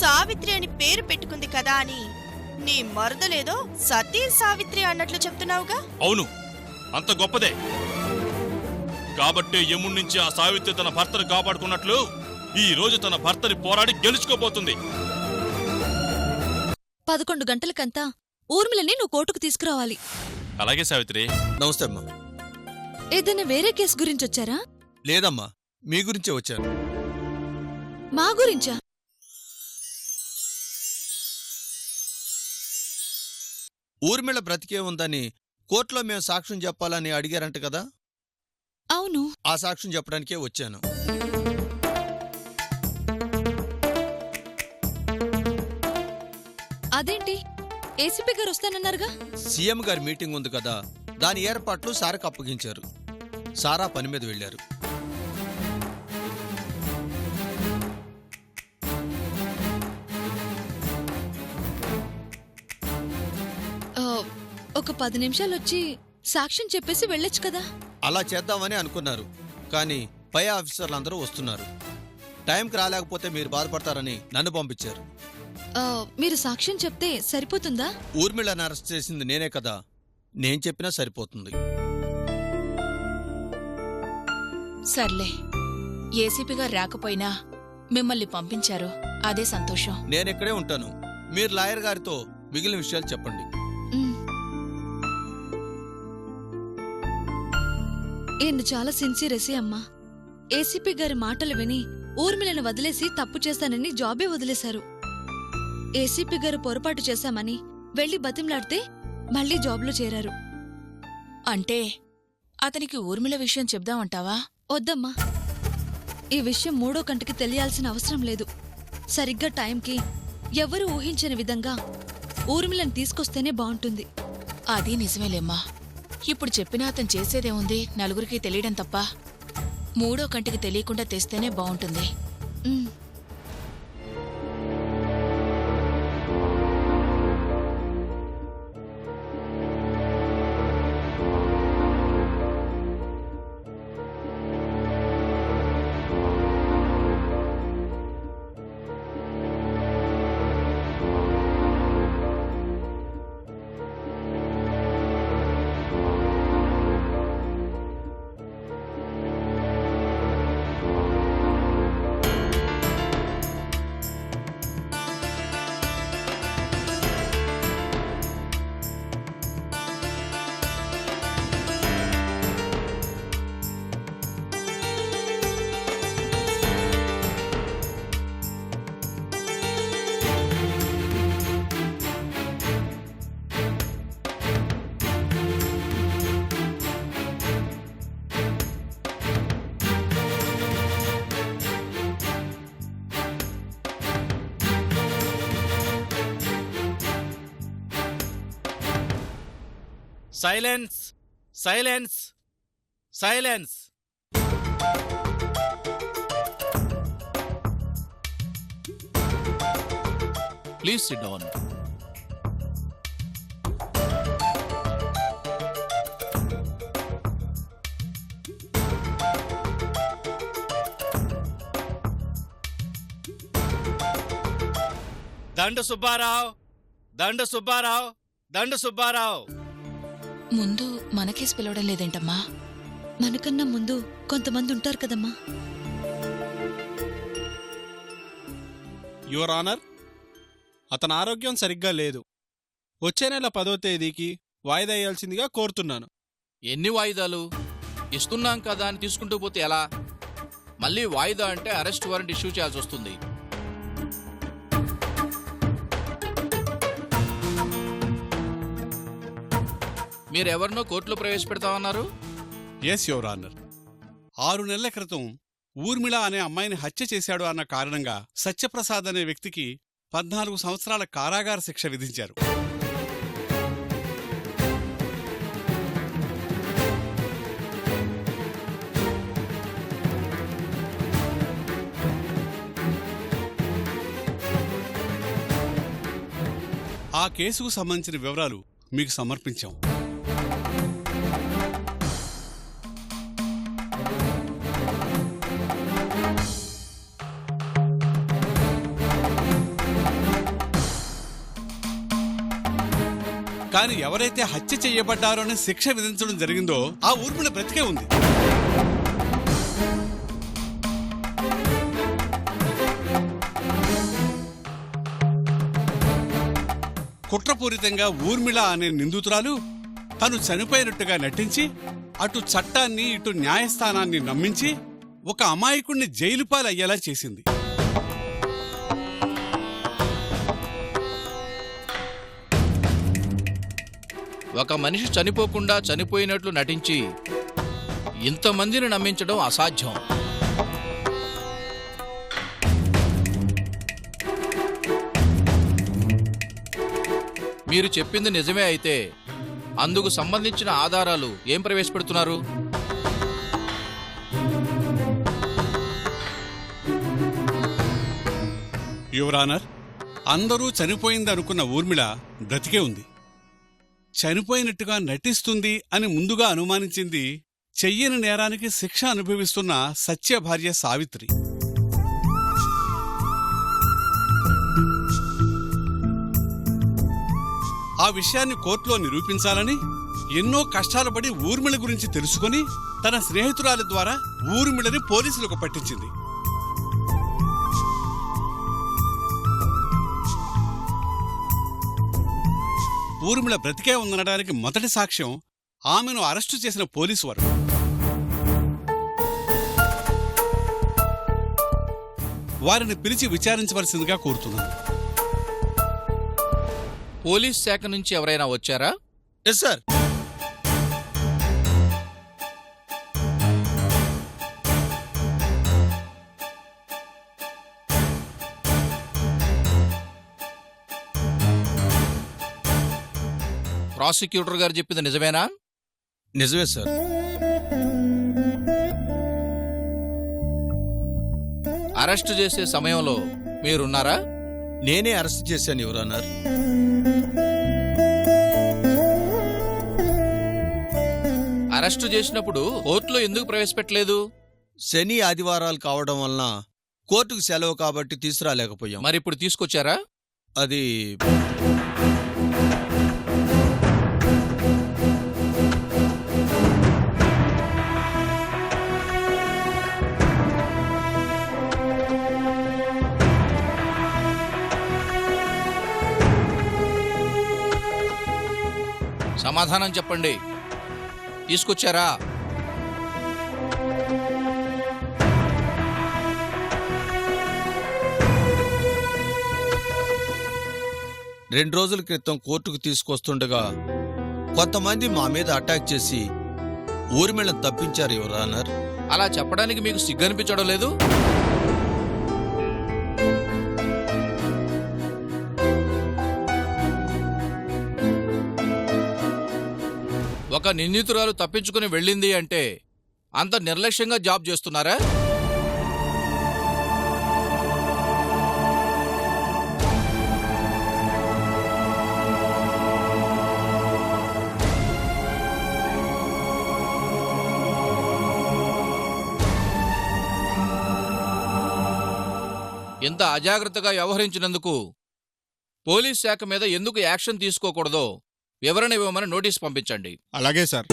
సావిత్రి అని పేరు పెట్టుకుంది కదా అని నీ మరదలేదో సతీ సావిత్రి అన్నట్లు చెప్తున్నావుగా? అవును, అంత గొప్పదే. కాబట్టే యముడి నుంచి ఆ సావిత్రి తన భర్తను కాపాడుకున్నట్లు ఈ రోజు తన భర్తని పోరాడి గెలుచుకోబోతుంది. 11 గంటలకంతా ఊర్మిళని నువ్వు కోర్టుకు తీసుకురావాలి. అలాగే సావిత్రి. నమస్తే అమ్మా. ఏదైనా వేరే కేసు గురించొచ్చారా? లేదమ్మా, మీ గురించే వచ్చాను. మా గురించా? ఊర్మిళ బ్రతికే ఉందని కోర్టులో మేము సాక్ష్యం చెప్పాలని అడిగారంట కదా? అవును. ఆ సాక్ష్యం చెప్పడానికే వచ్చాను. అదేంటి, ఏసీపీ గారు వస్తానన్నారుగా? సీఎం గారి మీటింగ్ ఉంది కదా, దాని ఏర్పాట్లు సారాకు అప్పగించారు. సారా పని మీద వెళ్లారు. ఒక 10 నిమిషాలొచ్చి సాక్ష్యం చెప్పేసి వెళ్ళొచ్చు కదా? అలా చేద్దామని అనుకున్నారు, కానీ పై ఆఫీసర్లందరూ వస్తున్నారు. టైంకి రాలేకపోతే మీరు బాధపడతారని నన్ను పంపించారు. మీరు సాక్ష్యం చెప్తే సరిపోతుందా? ఊర్మిళను అరెస్ట్ చేసింది నేనే కదా, నేను చెప్పినా సరిపోతుంది. సర్లే, ఏసీపీ గారు రాకపోయినా మిమ్మల్ని పంపించారు, అదే సంతోషం. నేనిక్కడే ఉంటాను. మీరు లాయర్ గారితో మిగిలిన విషయాలు చెప్పండి. ఈయన చాలా సిన్సియరేసి అమ్మా. ఏసీపీ గారి మాటలు విని ఊర్మిళను వదిలేసి తప్పు చేశానని జాబే వదిలేశారు. ఏసీపీ గారు పొరపాటు చేశామని వెళ్లి బతిమలాడితే మళ్లీ జాబ్లో చేరారు. అంటే అతనికి ఊర్మిళ విషయం చెప్దామంటావా? వద్దమ్మా, ఈ విషయం 3వ కంటికి తెలియాల్సిన అవసరం లేదు. సరిగ్గా టైంకి ఎవరూ ఊహించని విధంగా ఊర్మిళను తీసుకొస్తేనే బావుంటుంది. అది నిజమేలేమ్మా. ఇప్పుడు చెప్పినా అతను చేసేదేముంది, నలుగురికి తెలియడం తప్ప. 3వ కంటికి తెలియకుండా తెస్తేనే బావుంటుంది. Silence, silence, silence. Please SIT down. దండు సుబ్బారావు, దండు సుబ్బారావు, దండు సుబ్బారావు. ముందు మనకేసి పిలవడం లేదేంటమ్మా? మనకన్నా ముందు కొంతమంది ఉంటారు కదమ్మా. యువర్ ఆనర్, అతని ఆరోగ్యం సరిగ్గా లేదు. వచ్చే నెల 10వ తేదీకి వాయిదా వేయాల్సిందిగా కోరుతున్నాను. ఎన్ని వాయిదాలు ఇస్తున్నాం కదా అని తీసుకుంటూ పోతే ఎలా? మళ్ళీ వాయిదా అంటే అరెస్ట్ వారెంట్ ఇష్యూ చేయాల్సి వస్తుంది. మీరెవరినో కోర్టులో ప్రవేశపెడతామన్నారు? Yes your honour. 6 నెలల క్రితం ఊర్మిళ అనే అమ్మాయిని హత్య చేశాడు అన్న కారణంగా సత్యప్రసాద్ అనే వ్యక్తికి 14 సంవత్సరాల కారాగార శిక్ష విధించారు. ఆ కేసుకు సంబంధించిన వివరాలు మీకు సమర్పించాం. కాని ఎవరైతే హత్య చేయబడ్డారో అని శిక్ష విధించడం జరిగిందో ఆ ఊర్మిళ బ్రతికే ఉంది. కుట్రపూరితంగా ఊర్మిళ అనే నిందితురాలు తను చనిపోయినట్టుగా నటించి అటు చట్టాన్ని ఇటు న్యాయస్థానాన్ని నమ్మించి ఒక అమాయకుణ్ణి జైలు పాలయ్యేలా చేసింది. ఒక మనిషి చనిపోకుండా చనిపోయినట్లు నటించి ఇంతమందిని నమ్మించడం అసాధ్యం. మీరు చెప్పింది నిజమే అయితే అందుకు సంబంధించిన ఆధారాలు ఏం ప్రవేశపెడుతున్నారు? యువర్ ఆనర్, అందరూ చనిపోయిందనుకున్న ఊర్మిళ బ్రతికే ఉంది. చనిపోయినట్టుగా నటిస్తుంది అని ముందుగా అనుమానించింది చెయ్యని నేరానికి శిక్ష అనుభవిస్తున్న సత్య భార్య సావిత్రి. ఆ విషయాన్ని కోర్టులో నిరూపించాలని ఎన్నో కష్టాలు పడి ఊర్మిళ గురించి తెలుసుకుని తన స్నేహితురాల ద్వారా ఊర్మిళని పోలీసులకు పట్టించింది. ఊర్మిళ బ్రతికే ఉందనడానికి మొదటి సాక్ష్యం ఆమెను అరెస్టు చేసిన పోలీసు వారు. వారిని పిలిచి విచారించవలసిందిగా కోరుతున్నాను. పోలీస్ శాఖ నుంచి ఎవరైనా వచ్చారా? Yes sir. ప్రాసిక్యూటర్ గారు చెప్పింది నిజమేనా? నిజమే సార్. అరెస్టు చేసే సమయంలో మీరున్నారా? నేనే అరెస్ట్ చేశాను యువర్ ఆనర్. అరెస్టు చేసినప్పుడు కోర్టులో ఎందుకు ప్రవేశపెట్టలేదు? శని ఆదివారాలు కావడం వలన కోర్టుకు సెలవు కాబట్టి తీసుకురాలేకపోయాం. మరి ఇప్పుడు తీసుకొచ్చారా? అది సమాధానం చెప్పండి. తీసుకొచ్చారా? రెండు రోజుల క్రితం కోర్టుకు తీసుకొస్తుండగా కొంతమంది మా మీద అటాక్ చేసి ఊర్మిళను తప్పించారు యువర్ ఆనర్. అలా చెప్పడానికి మీకు సిగ్గనిపించడం లేదు? ఒక నిందితురాలు తప్పించుకుని వెళ్ళింది అంటే అంత నిర్లక్ష్యంగా జాబ్ చేస్తున్నారా? ఇంత అజాగ్రత్తగా వ్యవహరించినందుకు పోలీస్ శాఖ మీద ఎందుకు యాక్షన్ తీసుకోకూడదో వివరణ ఇవ్వమని నోటీస్ పంపించండి. అలాగే సార్.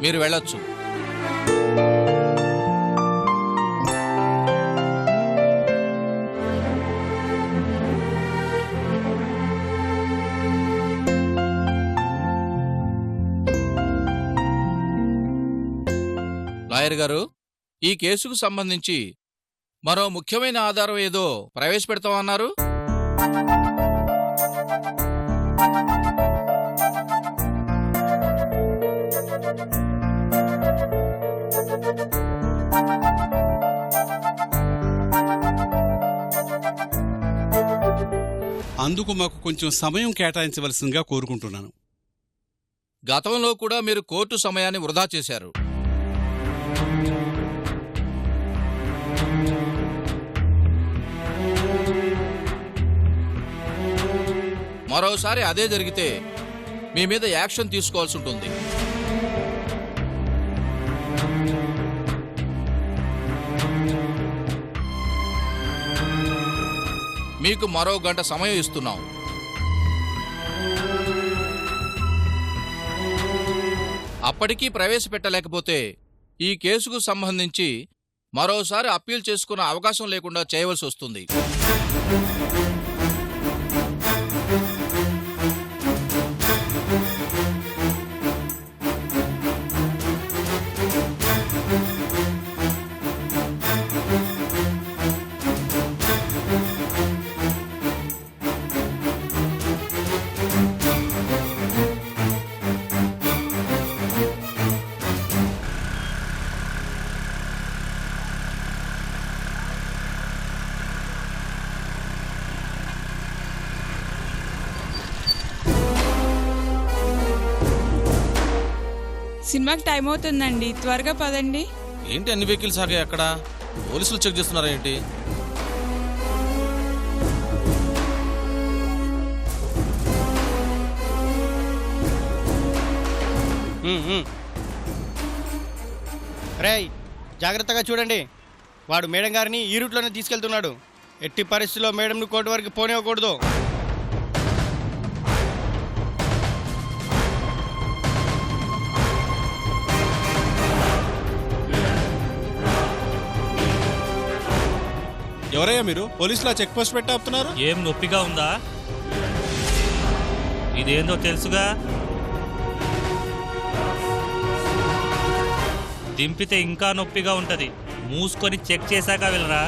మీరు వెళ్ళొచ్చు. లాయర్ గారు, ఈ కేసుకు సంబంధించి మరో ముఖ్యమైన ఆధారం ఏదో ప్రవేశపెడతామన్నారు. అందుకు మాకు కొంచెం సమయం కేటాయించవలసిందిగా కోరుకుంటున్నాను. గతంలో కూడా మీరు కోర్టు సమయాన్ని వృధా చేశారు. మరోసారి అదే జరిగితే మీ మీద యాక్షన్ తీసుకోవాల్సి ఉంటుంది. మీకు మరో గంట సమయం ఇస్తున్నాం. అప్పటికీ ప్రవేశపెట్టలేకపోతే ఈ కేసుకు సంబంధించి మరోసారి అప్పీల్ చేసుకునే అవకాశం లేకుండా చేయవలసి వస్తుంది. సినిమాకి టైం అవుతుందండి, త్వరగా పదండి. ఏంటి అన్ని వెహికల్స్ ఆగాయి అక్కడ? పోలీసులు చెక్ చేస్తున్నారా ఏంటి? రేయ్, జాగ్రత్తగా చూడండి. వాడు మేడం గారిని ఈ రూట్లోనే తీసుకెళ్తున్నాడు. ఎట్టి పరిస్థితుల్లో మేడంను కోర్టు వరకు పోనివ్వకూడదు. ఎవరయ్యా మీరు? పోలీసులా చెక్ పోస్ట్ పెట్టి ఆపుతున్నారు? ఏం నొప్పిగా ఉందా? ఇదేందో తెలుసుగా. దింపితే ఇంకా నొప్పిగా ఉంటది. మూసుకొని చెక్ చేశాక వెళ్ళరా.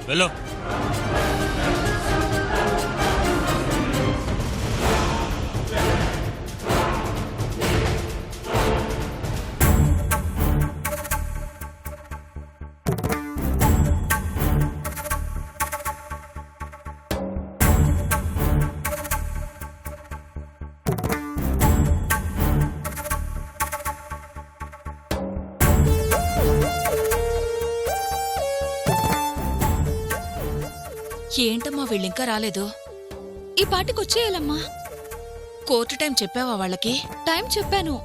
వెళ్ళు. ఏంటమ్మా వీళ్ళింకా రాలేదు? ఈ పాటికొచ్చేయాలమ్మా. కోర్టు టైం చెప్పావా వాళ్ళకి? టైం చెప్పాను.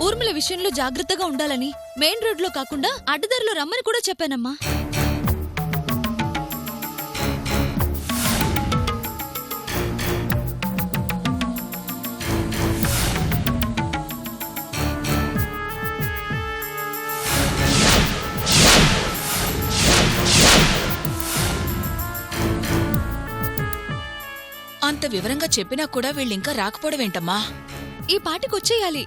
ఊర్మిళ విషయంలో జాగ్రత్తగా ఉండాలని, మెయిన్ రోడ్లో కాకుండా అడ్డదారిలో రమ్మని కూడా చెప్పానమ్మా. అంత వివరంగా చెప్పినా కూడా వీళ్ళింకా రాకపోవడమేంటమ్మా? ఈ పాటికొచ్చేయాలి.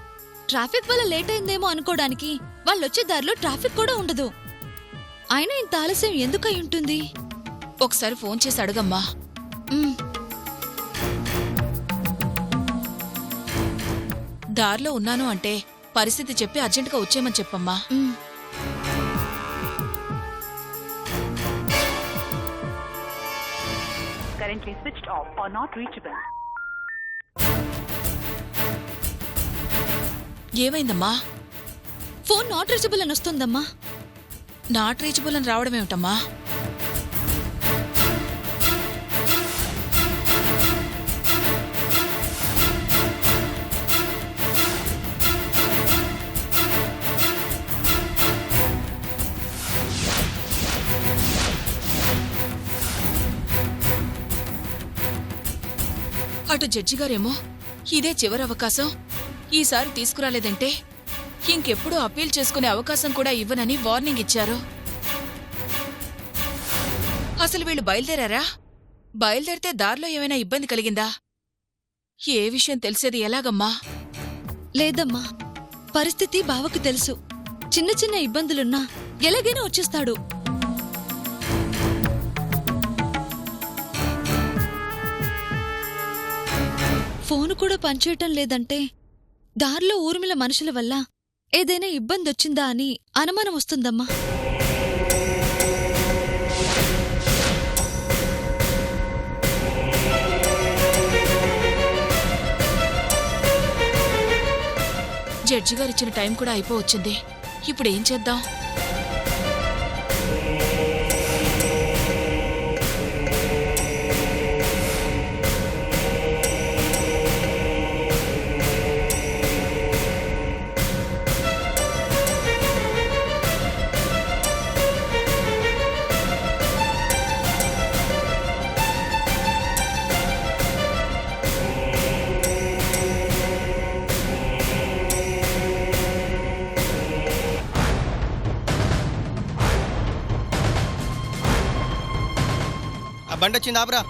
ట్రాఫిక్ వల్ల లేట్ అయిందేమో అనుకోవడానికి వాళ్ళొచ్చే దారిలో ట్రాఫిక్ కూడా ఉండదు. అయినా ఇంత ఆలస్యం ఎందుకు అయి ఉంటుంది? ఒకసారి ఫోన్ చేసి అడుగమ్మా. దారిలో ఉన్నాను అంటే పరిస్థితి చెప్పి అర్జెంటుగా వచ్చేయమని చెప్పమ్మా. ఏమైందమ్మా? ఫోన్ నాట్ రీచబుల్ అని వస్తుందమ్మా. నాట్ రీచబుల్ అని రావడమేమిటమ్మా? అటు జడ్జి గారేమో ఇదే చివరి అవకాశం, ఈసారి తీసుకురాలేదంటే ఇంకెప్పుడూ అప్పీల్ చేసుకునే అవకాశం కూడా ఇవ్వనని వార్నింగ్ ఇచ్చారు. అసలు వీళ్ళు బయలుదేరారా? బయలుదేరితే దారిలో ఏమైనా ఇబ్బంది కలిగిందా? ఏ విషయం తెలిసేది ఎలాగమ్మా? లేదమ్మా, పరిస్థితి బావకు తెలుసు. చిన్న చిన్న ఇబ్బందులున్నా ఎలాగైనా వచ్చేస్తాడు. ఫోను కూడా పనిచేయటం లేదంటే దారిలో ఊర్మిళ మనుషుల వల్ల ఏదైనా ఇబ్బందొచ్చిందా అని అనుమానం వస్తుందమ్మా. జడ్జి గారిచ్చిన టైం కూడా అయిపోవచ్చింది. ఇప్పుడేం చేద్దాం? బండి వచ్చింది ఆపరా.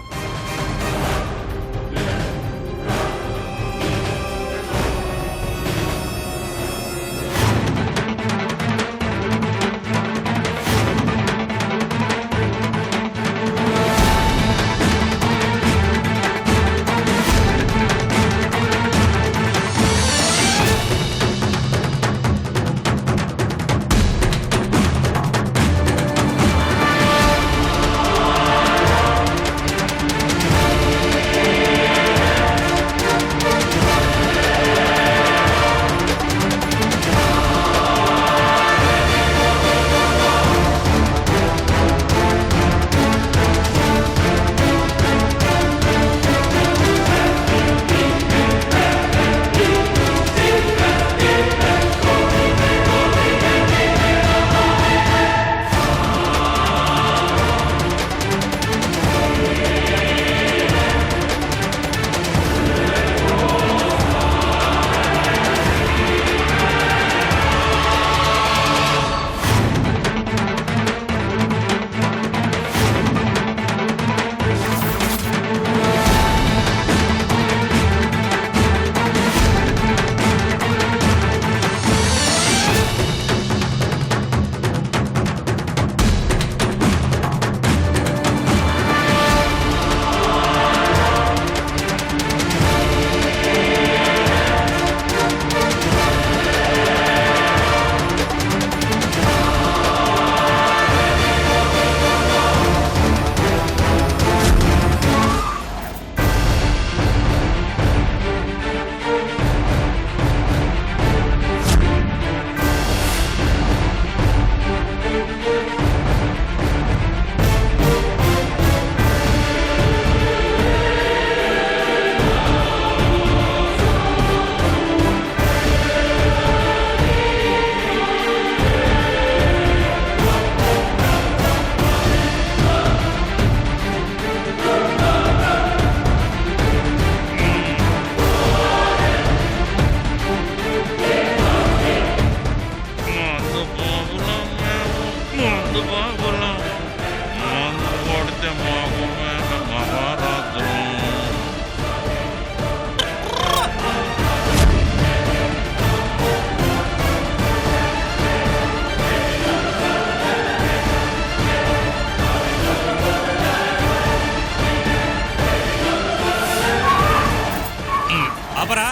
ఆపరా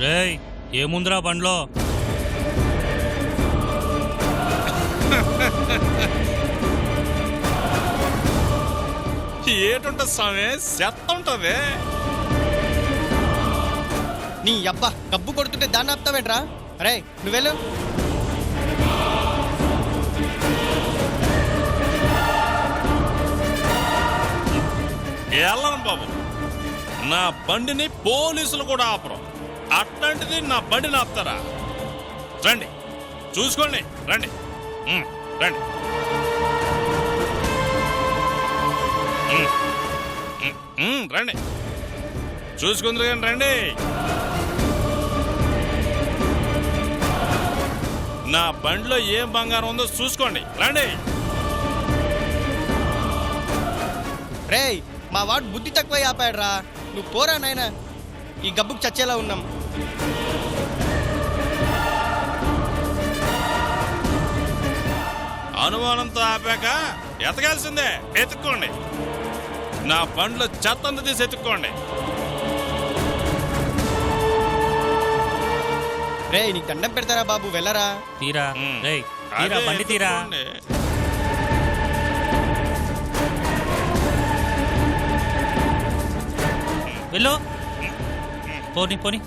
రేయ్, ఏముందిరా బండ్లో? ఏటుంటది స్వామి, చెత్త ఉంటది. నీ అబ్బా కబ్బు కొడుతుంటే దాన్ని ఆపుతావేంట్రా? రే నువ్వెళ్ళు. వెళ్ళను బాబు, నా బండిని పోలీసులు కూడా ఆపరు. అట్లాంటిది నా బండిని ఆపుతారా? రండి చూసుకోండి, రండి రండి. రండి చూసుకుందరు కానీ రండి. నా బండిలో ఏం బంగారం ఉందో చూసుకోండి, రండి. రేయ్ మా వాడు బుద్ధి తక్కువ ఆపాడురా. నువ్వు పోరా నాయనా, ఈ గబ్బుకు చచ్చేలా ఉన్నాం. అనుమానంతో ఆపాక ఎతకాల్సిందే, ఎత్తుక్కోండి. నా బండ్లో చెత్తంత తీసి ఎత్తుక్కోండి. రే నీకు దండం పెడతారా బాబు, వెళ్ళరా. తీరా రేయ్, తీరా బండి తీరా. వెళ్ళు, పోని పోని.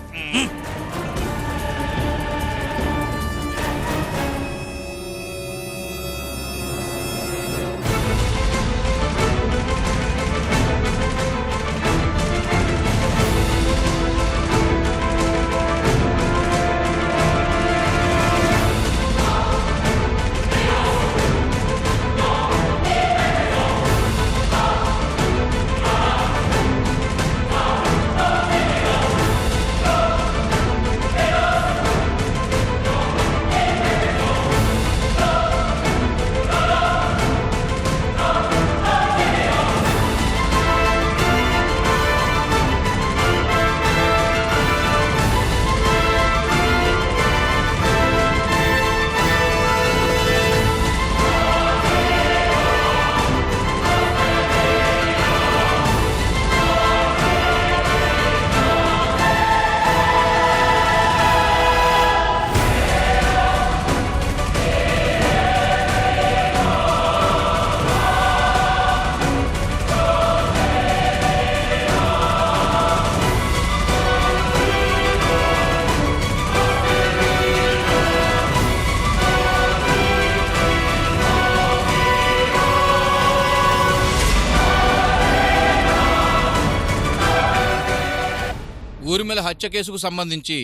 ఊర్మిళ హత్య కేసుకు సంబంధించి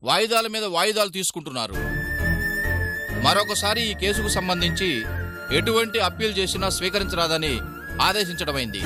వాయిదాల మీద వాయిదాలు తీసుకుంటున్నారు. మరొకసారి ఈ కేసుకు సంబంధించి ఎటువంటి అప్పీల్ చేసినా స్వీకరించరాదని ఆదేశించడమైంది.